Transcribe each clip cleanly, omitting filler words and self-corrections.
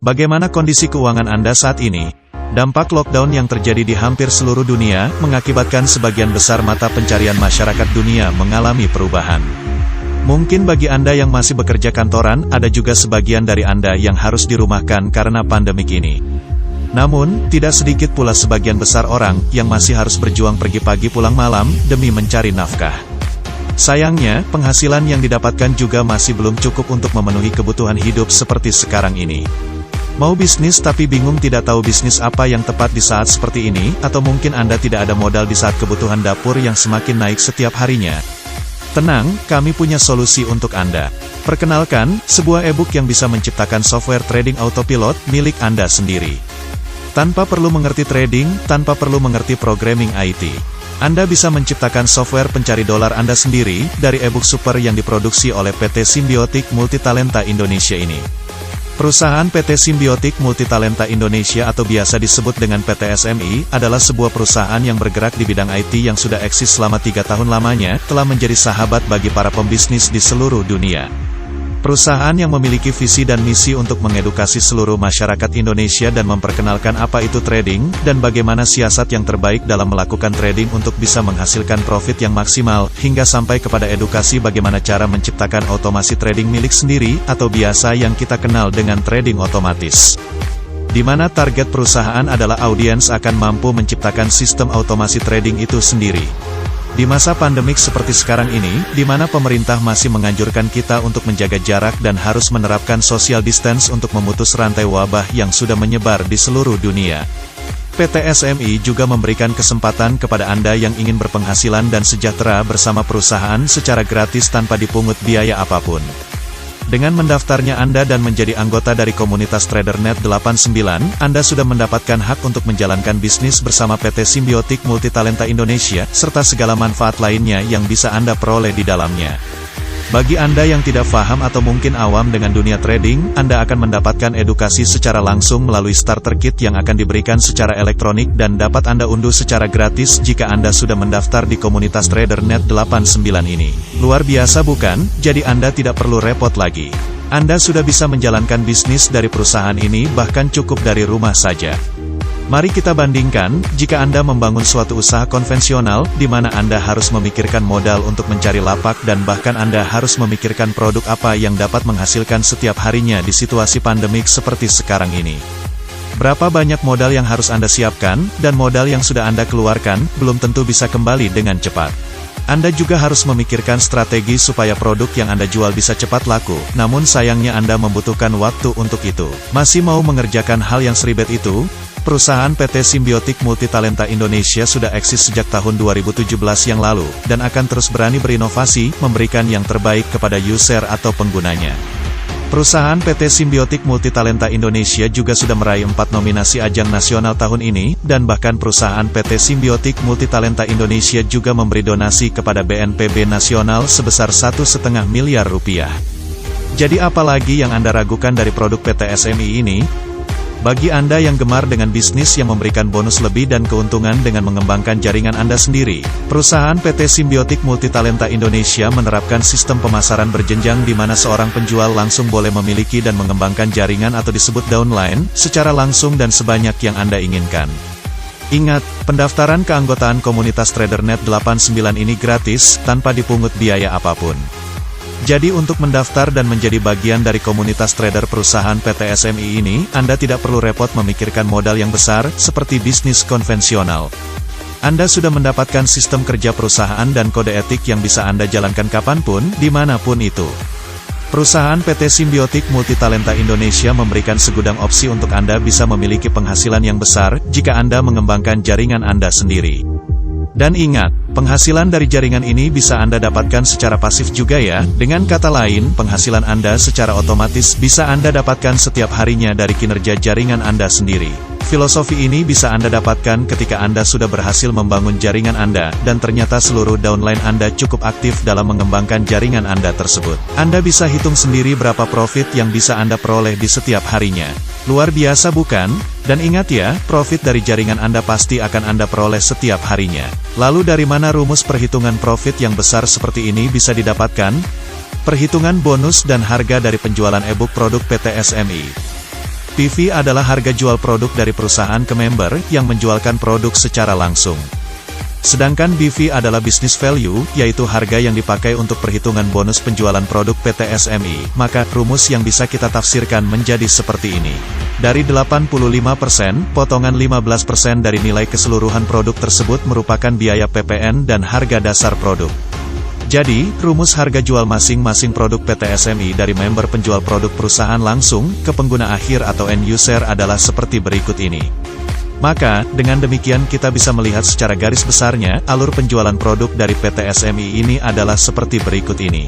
Bagaimana kondisi keuangan Anda saat ini? Dampak lockdown yang terjadi di hampir seluruh dunia, mengakibatkan sebagian besar mata pencarian masyarakat dunia mengalami perubahan. Mungkin bagi Anda yang masih bekerja kantoran, ada juga sebagian dari Anda yang harus dirumahkan karena pandemik ini. Namun, tidak sedikit pula sebagian besar orang yang masih harus berjuang pergi pagi pulang malam, demi mencari nafkah. Sayangnya, penghasilan yang didapatkan juga masih belum cukup untuk memenuhi kebutuhan hidup seperti sekarang ini. Mau bisnis tapi bingung tidak tahu bisnis apa yang tepat di saat seperti ini, atau mungkin Anda tidak ada modal di saat kebutuhan dapur yang semakin naik setiap harinya. Tenang, kami punya solusi untuk Anda. Perkenalkan, sebuah e-book yang bisa menciptakan software trading autopilot milik Anda sendiri. Tanpa perlu mengerti trading, tanpa perlu mengerti programming IT. Anda bisa menciptakan software pencari dolar Anda sendiri, dari e-book super yang diproduksi oleh PT Simbiotik Multitalenta Indonesia ini. Perusahaan PT Simbiotik Multitalenta Indonesia atau biasa disebut dengan PT SMI, adalah sebuah perusahaan yang bergerak di bidang IT yang sudah eksis selama 3 tahun lamanya, telah menjadi sahabat bagi para pembisnis di seluruh dunia. Perusahaan yang memiliki visi dan misi untuk mengedukasi seluruh masyarakat Indonesia dan memperkenalkan apa itu trading, dan bagaimana siasat yang terbaik dalam melakukan trading untuk bisa menghasilkan profit yang maksimal, hingga sampai kepada edukasi bagaimana cara menciptakan otomasi trading milik sendiri, atau biasa yang kita kenal dengan trading otomatis. Di mana target perusahaan adalah audiens akan mampu menciptakan sistem otomasi trading itu sendiri. Di masa pandemik seperti sekarang ini, di mana pemerintah masih menganjurkan kita untuk menjaga jarak dan harus menerapkan social distance untuk memutus rantai wabah yang sudah menyebar di seluruh dunia. PT SMI juga memberikan kesempatan kepada Anda yang ingin berpenghasilan dan sejahtera bersama perusahaan secara gratis tanpa dipungut biaya apapun. Dengan mendaftarnya Anda dan menjadi anggota dari komunitas TraderNet 89, Anda sudah mendapatkan hak untuk menjalankan bisnis bersama PT Simbiotik Multitalenta Indonesia, serta segala manfaat lainnya yang bisa Anda peroleh di dalamnya. Bagi Anda yang tidak paham atau mungkin awam dengan dunia trading, Anda akan mendapatkan edukasi secara langsung melalui starter kit yang akan diberikan secara elektronik dan dapat Anda unduh secara gratis jika Anda sudah mendaftar di komunitas TraderNet 89 ini. Luar biasa bukan? Jadi Anda tidak perlu repot lagi. Anda sudah bisa menjalankan bisnis dari perusahaan ini bahkan cukup dari rumah saja. Mari kita bandingkan, jika Anda membangun suatu usaha konvensional, di mana Anda harus memikirkan modal untuk mencari lapak dan bahkan Anda harus memikirkan produk apa yang dapat menghasilkan setiap harinya di situasi pandemik seperti sekarang ini. Berapa banyak modal yang harus Anda siapkan, dan modal yang sudah Anda keluarkan, belum tentu bisa kembali dengan cepat. Anda juga harus memikirkan strategi supaya produk yang Anda jual bisa cepat laku, namun sayangnya Anda membutuhkan waktu untuk itu. Masih mau mengerjakan hal yang seribet itu? Perusahaan PT Simbiotik Multitalenta Indonesia sudah eksis sejak tahun 2017 yang lalu, dan akan terus berani berinovasi, memberikan yang terbaik kepada user atau penggunanya. Perusahaan PT Simbiotik Multitalenta Indonesia juga sudah meraih 4 nominasi ajang nasional tahun ini, dan bahkan perusahaan PT Simbiotik Multitalenta Indonesia juga memberi donasi kepada BNPB nasional sebesar 1,5 miliar rupiah. Jadi apalagi yang Anda ragukan dari produk PT SMI ini? Bagi Anda yang gemar dengan bisnis yang memberikan bonus lebih dan keuntungan dengan mengembangkan jaringan Anda sendiri, perusahaan PT Simbiotik Multitalenta Indonesia menerapkan sistem pemasaran berjenjang di mana seorang penjual langsung boleh memiliki dan mengembangkan jaringan atau disebut downline, secara langsung dan sebanyak yang Anda inginkan. Ingat, pendaftaran keanggotaan komunitas TraderNet 89 ini gratis, tanpa dipungut biaya apapun. Jadi untuk mendaftar dan menjadi bagian dari komunitas trader perusahaan PT SMI ini, Anda tidak perlu repot memikirkan modal yang besar, seperti bisnis konvensional. Anda sudah mendapatkan sistem kerja perusahaan dan kode etik yang bisa Anda jalankan kapanpun, dimanapun itu. Perusahaan PT Simbiotik Multitalenta Indonesia memberikan segudang opsi untuk Anda bisa memiliki penghasilan yang besar, jika Anda mengembangkan jaringan Anda sendiri. Dan ingat, penghasilan dari jaringan ini bisa Anda dapatkan secara pasif juga ya. Dengan kata lain, penghasilan Anda secara otomatis bisa Anda dapatkan setiap harinya dari kinerja jaringan Anda sendiri. Filosofi ini bisa Anda dapatkan ketika Anda sudah berhasil membangun jaringan Anda, dan ternyata seluruh downline Anda cukup aktif dalam mengembangkan jaringan Anda tersebut. Anda bisa hitung sendiri berapa profit yang bisa Anda peroleh di setiap harinya. Luar biasa bukan? Dan ingat ya, profit dari jaringan Anda pasti akan Anda peroleh setiap harinya. Lalu dari mana rumus perhitungan profit yang besar seperti ini bisa didapatkan? Perhitungan bonus dan harga dari penjualan e-book produk PT SMI. PV adalah harga jual produk dari perusahaan ke member yang menjualkan produk secara langsung. Sedangkan BV adalah business value, yaitu harga yang dipakai untuk perhitungan bonus penjualan produk PT SMI. Maka, rumus yang bisa kita tafsirkan menjadi seperti ini. Dari 85%, potongan 15% dari nilai keseluruhan produk tersebut merupakan biaya PPN dan harga dasar produk. Jadi, rumus harga jual masing-masing produk PT SMI dari member penjual produk perusahaan langsung ke pengguna akhir atau end user adalah seperti berikut ini. Maka, dengan demikian kita bisa melihat secara garis besarnya, alur penjualan produk dari PT SMI ini adalah seperti berikut ini.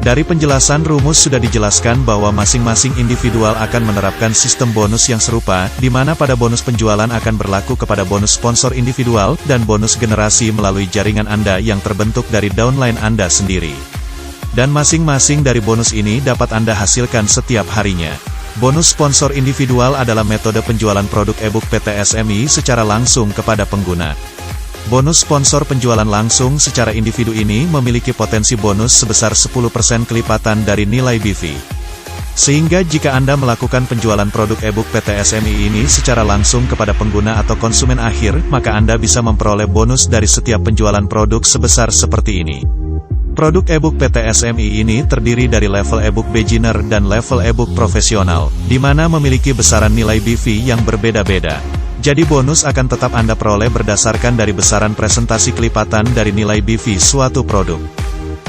Dari penjelasan rumus sudah dijelaskan bahwa masing-masing individual akan menerapkan sistem bonus yang serupa, di mana pada bonus penjualan akan berlaku kepada bonus sponsor individual, dan bonus generasi melalui jaringan Anda yang terbentuk dari downline Anda sendiri. Dan masing-masing dari bonus ini dapat Anda hasilkan setiap harinya. Bonus sponsor individual adalah metode penjualan produk e-book PT SMI secara langsung kepada pengguna. Bonus sponsor penjualan langsung secara individu ini memiliki potensi bonus sebesar 10% kelipatan dari nilai BV. Sehingga jika Anda melakukan penjualan produk e-book PT SMI ini secara langsung kepada pengguna atau konsumen akhir, maka Anda bisa memperoleh bonus dari setiap penjualan produk sebesar seperti ini. Produk e-book PT SMI ini terdiri dari level e-book beginner dan level e-book profesional, di mana memiliki besaran nilai BV yang berbeda-beda. Jadi bonus akan tetap Anda peroleh berdasarkan dari besaran presentasi kelipatan dari nilai BV suatu produk.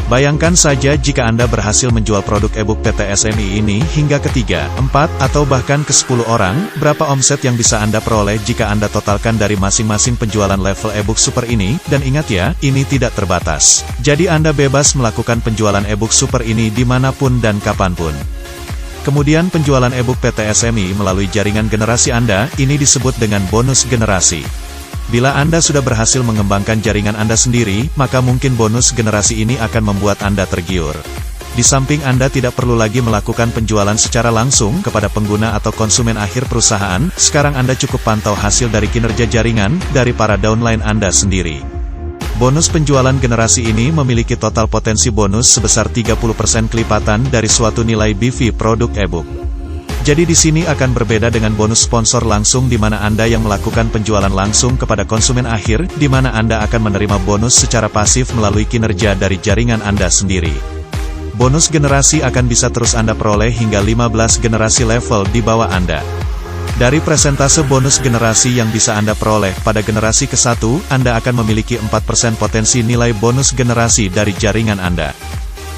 Bayangkan saja jika Anda berhasil menjual produk e-book PT SMI ini hingga ke 3, 4, atau bahkan ke 10 orang, berapa omset yang bisa Anda peroleh jika Anda totalkan dari masing-masing penjualan level e-book super ini, dan ingat ya, ini tidak terbatas. Jadi Anda bebas melakukan penjualan e-book super ini dimanapun dan kapanpun. Kemudian penjualan e-book PT SMI melalui jaringan generasi Anda, ini disebut dengan bonus generasi. Bila Anda sudah berhasil mengembangkan jaringan Anda sendiri, maka mungkin bonus generasi ini akan membuat Anda tergiur. Di samping Anda tidak perlu lagi melakukan penjualan secara langsung kepada pengguna atau konsumen akhir perusahaan, sekarang Anda cukup pantau hasil dari kinerja jaringan, dari para downline Anda sendiri. Bonus penjualan generasi ini memiliki total potensi bonus sebesar 30% kelipatan dari suatu nilai BV produk e-book. Jadi di sini akan berbeda dengan bonus sponsor langsung di mana Anda yang melakukan penjualan langsung kepada konsumen akhir, di mana Anda akan menerima bonus secara pasif melalui kinerja dari jaringan Anda sendiri. Bonus generasi akan bisa terus Anda peroleh hingga 15 generasi level di bawah Anda. Dari presentase bonus generasi yang bisa Anda peroleh pada generasi ke-1, Anda akan memiliki 4% potensi nilai bonus generasi dari jaringan Anda.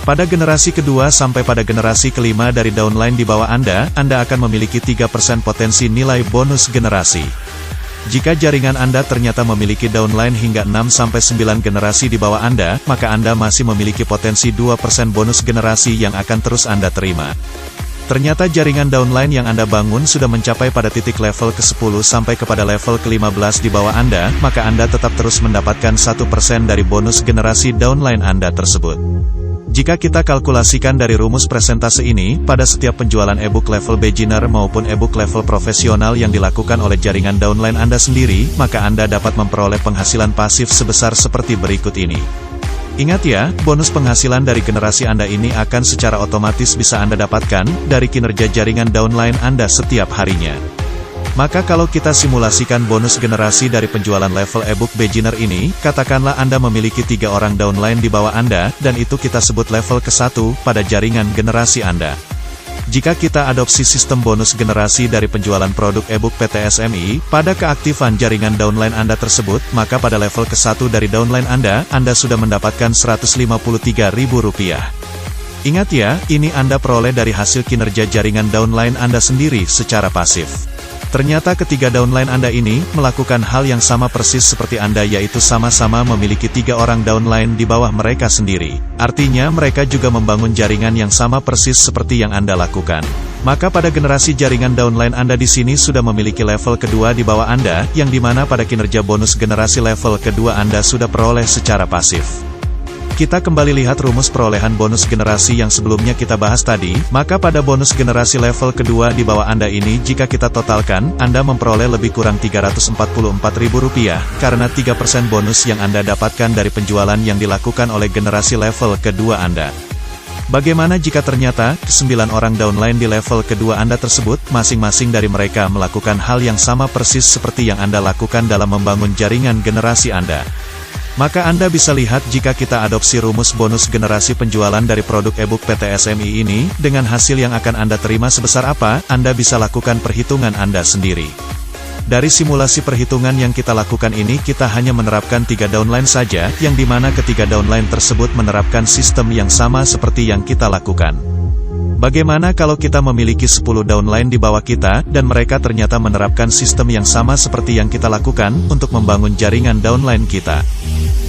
Pada generasi kedua sampai pada generasi kelima dari downline di bawah Anda akan memiliki 3% potensi nilai bonus generasi. Jika jaringan Anda ternyata memiliki downline hingga 6-9 generasi di bawah Anda, maka Anda masih memiliki potensi 2% bonus generasi yang akan terus Anda terima. Ternyata jaringan downline yang Anda bangun sudah mencapai pada titik level ke-10 sampai kepada level ke-15 di bawah Anda, maka Anda tetap terus mendapatkan 1% dari bonus generasi downline Anda tersebut. Jika kita kalkulasikan dari rumus presentase ini, pada setiap penjualan e-book level beginner maupun e-book level profesional yang dilakukan oleh jaringan downline Anda sendiri, maka Anda dapat memperoleh penghasilan pasif sebesar seperti berikut ini. Ingat ya, bonus penghasilan dari generasi Anda ini akan secara otomatis bisa Anda dapatkan dari kinerja jaringan downline Anda setiap harinya. Maka kalau kita simulasikan bonus generasi dari penjualan level e-book beginner ini, katakanlah Anda memiliki 3 orang downline di bawah Anda, dan itu kita sebut level ke-1 pada jaringan generasi Anda. Jika kita adopsi sistem bonus generasi dari penjualan produk e-book PT SMI, pada keaktifan jaringan downline Anda tersebut, maka pada level ke-1 dari downline Anda sudah mendapatkan Rp153.000. Ingat ya, ini Anda peroleh dari hasil kinerja jaringan downline Anda sendiri secara pasif. Ternyata ketiga downline Anda ini melakukan hal yang sama persis seperti Anda, yaitu sama-sama memiliki 3 orang downline di bawah mereka sendiri. Artinya mereka juga membangun jaringan yang sama persis seperti yang Anda lakukan. Maka pada generasi jaringan downline Anda di sini sudah memiliki level kedua di bawah Anda, yang dimana pada kinerja bonus generasi level kedua Anda sudah peroleh secara pasif. Kita kembali lihat rumus perolehan bonus generasi yang sebelumnya kita bahas tadi, maka pada bonus generasi level kedua di bawah Anda ini jika kita totalkan, Anda memperoleh lebih kurang Rp344.000, karena 3% bonus yang Anda dapatkan dari penjualan yang dilakukan oleh generasi level kedua Anda. Bagaimana jika ternyata, 9 orang downline di level kedua Anda tersebut, masing-masing dari mereka melakukan hal yang sama persis seperti yang Anda lakukan dalam membangun jaringan generasi Anda? Maka Anda bisa lihat jika kita adopsi rumus bonus generasi penjualan dari produk e-book PT SMI ini, dengan hasil yang akan Anda terima sebesar apa, Anda bisa lakukan perhitungan Anda sendiri. Dari simulasi perhitungan yang kita lakukan ini kita hanya menerapkan 3 downline saja, yang dimana ketiga downline tersebut menerapkan sistem yang sama seperti yang kita lakukan. Bagaimana kalau kita memiliki 10 downline di bawah kita, dan mereka ternyata menerapkan sistem yang sama seperti yang kita lakukan, untuk membangun jaringan downline kita?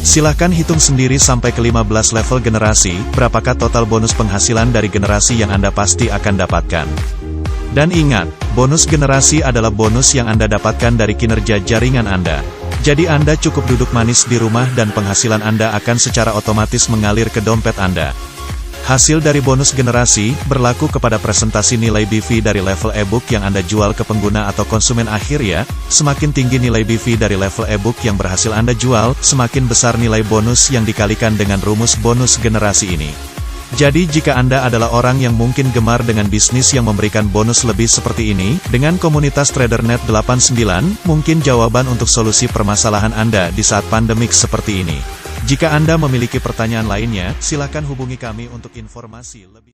Silahkan hitung sendiri sampai ke 15 level generasi, berapakah total bonus penghasilan dari generasi yang Anda pasti akan dapatkan. Dan ingat, bonus generasi adalah bonus yang Anda dapatkan dari kinerja jaringan Anda. Jadi Anda cukup duduk manis di rumah dan penghasilan Anda akan secara otomatis mengalir ke dompet Anda. Hasil dari bonus generasi, berlaku kepada presentasi nilai BV dari level e-book yang Anda jual ke pengguna atau konsumen akhir ya. Semakin tinggi nilai BV dari level e-book yang berhasil Anda jual, semakin besar nilai bonus yang dikalikan dengan rumus bonus generasi ini. Jadi jika Anda adalah orang yang mungkin gemar dengan bisnis yang memberikan bonus lebih seperti ini, dengan komunitas TraderNet 89, mungkin jawaban untuk solusi permasalahan Anda di saat pandemik seperti ini. Jika Anda memiliki pertanyaan lainnya, silakan hubungi kami untuk informasi lebih